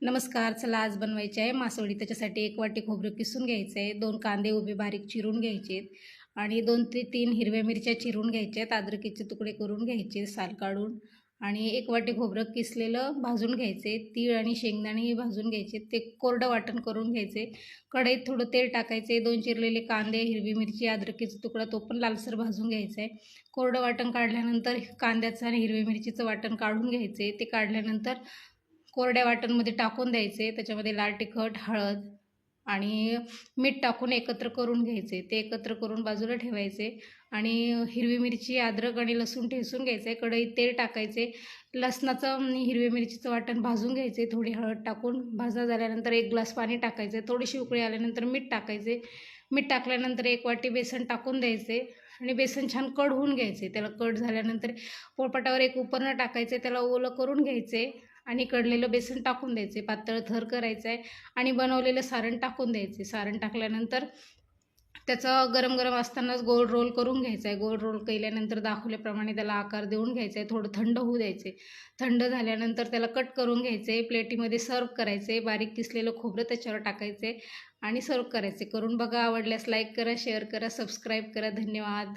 नमस्कार. चला आज बनवायची आहे मासवडी. त्याच्यासाठी 1 वाटी खोबरं किसून घ्यायचं आहे, 2 कांदे उभे बारीक चिरून घ्यायचे आहेत आणि 2 ते 3 हिरव्या मिरच्या चिरून घ्यायच्या आहेत, अद्रकीचे तुकडे करून घ्यायचे साल काढून आणि 1 वाटी खोबरं किसलेलं भाजून घ्यायचे. तीळ आणि शेंगदाणेही भाजून घ्यायचे, ते कोरडं वाटण करून घ्यायचे. कढईत थोडं तेल टाकायचे, 2 चिरलेले कांदे, हिरवी मिरची, अद्रकीचा तुकडा तो पण लालसर भाजून घ्यायचा आहे. कोरडं वाटण काढल्यानंतर कांद्याचं आणि हिरवी मिरचीचं वाटण काढून घ्यायचे. ते काढल्यानंतर कोरड्या वाटणमध्ये टाकून द्यायचे. त्याच्यामध्ये लाल तिखट, हळद आणि मीठ टाकून एकत्र करून घ्यायचे. ते एकत्र करून बाजूला ठेवायचे आणि हिरवी मिरची, अद्रक आणि लसूण ठेचून घ्यायचं आहे. कढईत तेल टाकायचे. लसणाचं हिरवी मिरचीचं वाटण भाजून घ्यायचे. थोडी हळद टाकून भाजणं झाल्यानंतर 1 ग्लास पाणी टाकायचे. थोडीशी उकळी आल्यानंतर मीठ टाकायचे. मीठ टाकल्यानंतर 1 वाटी बेसन टाकून द्यायचे आणि बेसन छान कड होऊन घ्यायचे. त्याला कड झाल्यानंतर पोळपाटावर एक उपरणं टाकायचे, त्याला ओलं करून घ्यायचे आणि कडलेलं बेसन टाकून द्यायचे. पातळ थर करायचा आहे आणि बनवलेलं सारण टाकून द्यायचे. सारण टाकल्यानंतर त्याचं गरम गरम असतानाच गोल रोल करून घ्यायचा आहे. गोल रोल केल्यानंतर दाखवल्याप्रमाणे त्याला आकार देऊन घ्यायचा आहे. थोडं थंड होऊ द्यायचे. थंड झाल्यानंतर त्याला कट करून घ्यायचे. प्लेटीमध्ये सर्व करायचे. बारीक किसलेलं खोबरं त्याच्यावर टाकायचे आणि सर्व करायचे. करून बघा. आवडल्यास लाईक करा, शेअर करा, सबस्क्राईब करा. धन्यवाद.